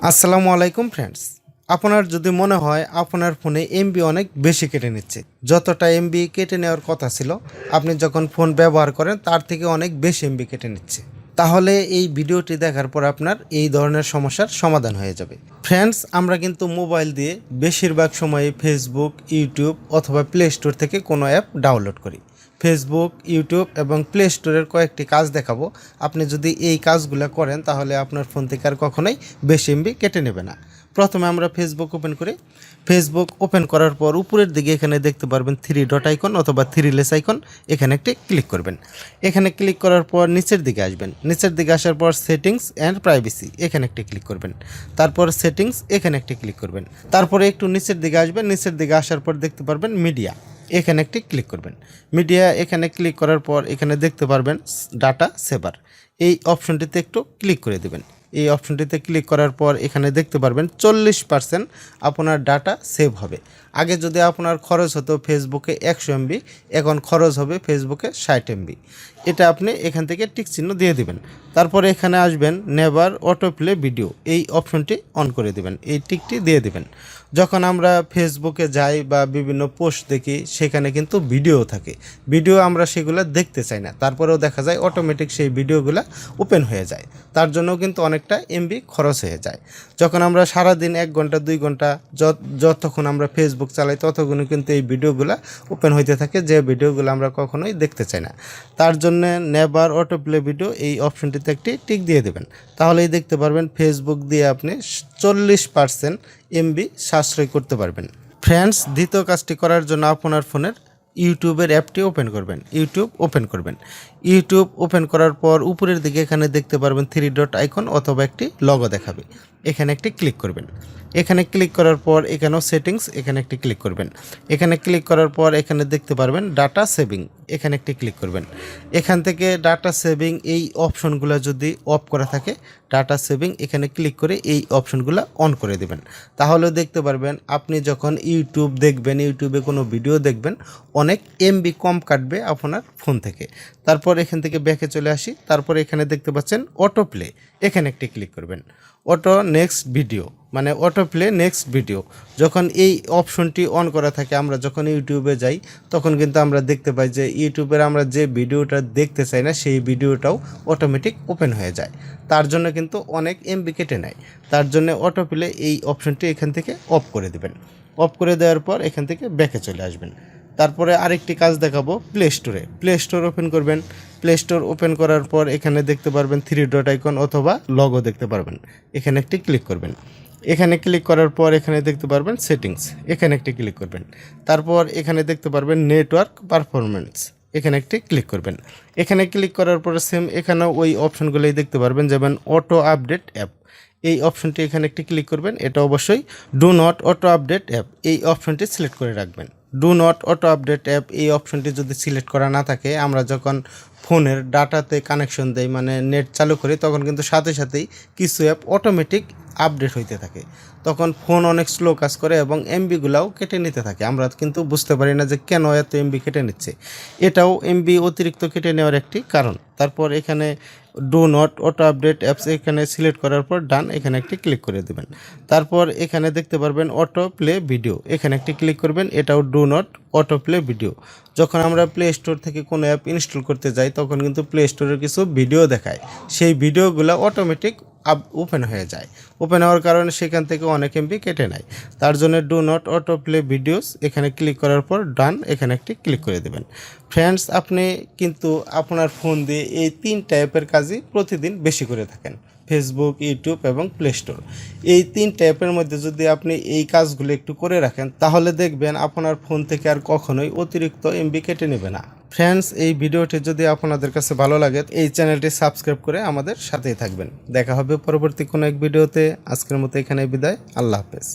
আসসালামু আলাইকুম ফ্রেন্ডস। আপনার যদি মনে হয় আপনার ফোনে এমবি অনেক বেশি কেটে নিচ্ছে, যতটা এমবি কেটে নেওয়ার কথা ছিল আপনি যখন ফোন ব্যবহার করেন তার থেকে অনেক বেশি এমবি কেটে নিচ্ছে, তাহলে এই ভিডিওটি দেখার পর আপনার এই ধরনের সমস্যার সমাধান হয়ে যাবে। ফ্রেন্ডস, আমরা কিন্তু মোবাইল দিয়ে বেশিরভাগ সময়ে ফেসবুক, ইউটিউব অথবা প্লে স্টোর থেকে কোনো অ্যাপ ডাউনলোড করি। ফেসবুক, ইউটিউব এবং প্লে স্টোরের কয়েকটি কাজ দেখাবো। আপনি যদি এই কাজগুলো করেন তাহলে আপনার ফোন থেকে আর কখনোই বেশি এমবি কেটে নেবে না। প্রথমে আমরা ফেসবুক ওপেন করি। ফেসবুক ওপেন করার পর উপরের দিকে এখানে দেখতে পারবেন 3 ডট আইকন অথবা 3 লেস আইকন, এখানে একটি ক্লিক করবেন। এখানে ক্লিক করার পর নিচের দিকে আসবেন। নিচের দিকে আসার পর সেটিংস অ্যান্ড প্রাইভেসি, এখানে একটি ক্লিক করবেন। তারপর সেটিংস, এখানে একটি ক্লিক করবেন। তারপরে একটু নিচের দিকে আসবেন। নিচের দিকে আসার পর দেখতে পারবেন মিডিয়া, এখানে একটি ক্লিক করবেন। মিডিয়া এখানে ক্লিক করার পর এখানে দেখতে পারবেন ডাটা সেভার, এই অপশনটিতে একটু ক্লিক করে দেবেন। এই অপশনটিতে ক্লিক করার পর এখানে দেখতে পারবেন 40% আপনার ডাটা সেভ হবে। আগে যদি আপনার খরচ হতো ফেসবুকে 100 এমবি, এখন খরচ হবে ফেসবুকে 60 এমবি। এটা আপনি এখান থেকে টিক চিহ্ন দিয়ে দিবেন। তারপরে এখানে আসবেন নেভার অটো প্লে ভিডিও, এই অপশনটি অন করে দিবেন, এই টিকটি দিয়ে দিবেন। যখন আমরা ফেসবুকে যাই বা বিভিন্ন পোস্ট দেখি সেখানে কিন্তু ভিডিও থাকে, ভিডিও আমরা সেগুলো দেখতে চাই না, তারপরেও দেখা যায় অটোমেটিক সেই ভিডিওগুলো ওপেন হয়ে যায়, তার জন্য কিন্তু অনেকটা এমবি খরচ হয়ে যায়। যখন আমরা সারাদিন 1 ঘন্টা 2 ঘন্টা যতক্ষণ আমরা ফেসবুক চালাই ততক্ষণ কিন্তু এই ভিডিওগুলো ওপেন হইতে থাকে, যে ভিডিওগুলো আমরা কখনোই দেখতে চাই না। তার জন্য নেভার অটো প্লে ভিডিও, এই অপশনটিতে একটি টিক দিয়ে দেবেন। তাহলেই দেখতে পারবেন ফেসবুক দিয়ে আপনি 40% এমবি সাশ্রয় করতে পারবেন। ফ্রেন্ডস, দ্বিতীয় কাজটি করার জন্য আপনার ফোনের ইউটিউবের অ্যাপটি ওপেন করবেন। ইউটিউব ওপেন করবেন। ইউটিউব ওপেন করার পর উপরের দিকে এখানে দেখতে পারবেন 3 ডট আইকন অথবা একটি লগো দেখাবে, এখানে একটি ক্লিক করবেন। এখানে ক্লিক করার পর এখানেও সেটিংস, এখানে একটি ক্লিক করবেন। এখানে ক্লিক করার পর এখানে দেখতে পারবেন ডাটা সেভিং, এখানে একটি ক্লিক করবেন। এখান থেকে ডাটা সেভিং এই অপশনগুলো যদি অফ করা থাকে, ডাটা সেভিং এখানে ক্লিক করে এই অপশনগুলো অন করে দেবেন। তাহলে দেখতে পারবেন আপনি যখন ইউটিউব দেখবেন, ইউটিউবে কোনো ভিডিও দেখবেন, অনেক এমবি কম কাটবে আপনার ফোন থেকে। তারপর এখান থেকে ব্যাকে চলে আসি। তারপর এখানে দেখতে পাচ্ছেন অটো প্লে, এখানে একটি ক্লিক করবেন। অটো নেক্সট ভিডিও মানে অটো প্লে নেক্সট ভিডিও, যখন এই অপশনটি অন করা থাকে, আমরা যখন ইউটিউবে যাই তখন কিন্তু আমরা দেখতে পাই যে ইউটিউবের আমরা যে ভিডিওটা দেখতে চাই না সেই ভিডিওটাও অটোমেটিক ওপেন হয়ে যায়, তার জন্য কিন্তু অনেক এমবি কেটে নেয়। তার জন্য অটো প্লে এই অপশনটি এখান থেকে অফ করে দেবেন। অফ করে দেওয়ার পর এখান থেকে ব্যাকে চলে আসবেন। তারপরে আরেকটি কাজ দেখাবো, প্লে স্টোরে। প্লে স্টোর ওপেন করবেন। প্লে স্টোর ওপেন করার পর এখানে দেখতে পারবেন 3 ডট আইকন অথবা লগো দেখতে পারবেন, এখানে একটি ক্লিক করবেন। এখানে ক্লিক করার পর এখানে দেখতে পারবেন সেটিংস, এখানে একটি ক্লিক করবেন। তারপর এখানে দেখতে পারবেন নেটওয়ার্ক পারফরমেন্স, এখানে একটি ক্লিক করবেন। এখানে ক্লিক করার পরে সেম এখানেও ওই অপশনগুলোই দেখতে পারবেন, যেমন অটো আপডেট অ্যাপ, এই অপশনটি এখানে একটি ক্লিক করবেন। এটা অবশ্যই do not auto update app, এই অপশনটি সিলেক্ট করে রাখবেন। Do not auto update app এই অপশনটি যদি সিলেক্ট করা না থাকে, আমরা যখন ফোনের ডাটাতে কানেকশন দেই মানে নেট চালু করি, তখন কিন্তু সাথে সাথেই কিছু অ্যাপ অটোমেটিক আপডেট হইতে থাকে, তখন ফোন অনেক স্লো কাজ করে এবং এমবিগুলাও কেটে নিতে থাকে। আমরা কিন্তু বুঝতে পারি না যে কেন এত এমবি কেটে নিচ্ছে, এটাও এমবি অতিরিক্ত কেটে নেওয়ার একটি কারণ। তারপর এখানে do not auto update apps এখানে সিলেক্ট করার পর ডান, এখানে একটি ক্লিক করে দেবেন। তারপর এখানে দেখতে পারবেন অটো প্লে ভিডিও, এখানে একটি ক্লিক করবেন। এটাও do not auto play video. যখন আমরা প্লে স্টোর থেকে কোনো অ্যাপ ইনস্টল করতে যাই তখন কিন্তু প্লে স্টোরের কিছু ভিডিও দেখায়, সেই ভিডিওগুলো অটোমেটিক ওপেন হয়ে যায়। ওপেন হওয়ার কারণে সেখান থেকে অনেক এমবি কেটে নেয়, তার জন্য do not auto play videos এখানে ক্লিক করার পর ডান, এখানে একটি ক্লিক করে দেবেন। ফ্রেন্ডস, আপনি কিন্তু আপনার ফোন দিয়ে এই 3 টাইপের কাজই প্রতিদিন বেশি করে থাকেন, ফেসবুক, ইউটিউব এবং প্লে স্টোর। এই 3 টাইপের মধ্যে যদি আপনি এই কাজগুলো একটু করে রাখেন তাহলে দেখবেন আপনার ফোন থেকে আর কখনোই অতিরিক্ত এমবি কেটে নেবে না। ফ্রেন্ডস, এই ভিডিওটি যদি আপনাদের কাছে ভালো লাগে এই চ্যানেলটি সাবস্ক্রাইব করে আমাদের সাথেই থাকবেন। দেখা হবে পরবর্তী কোনো এক ভিডিওতে। আজকের মতো এখানে বিদায়। আল্লাহ হাফেজ।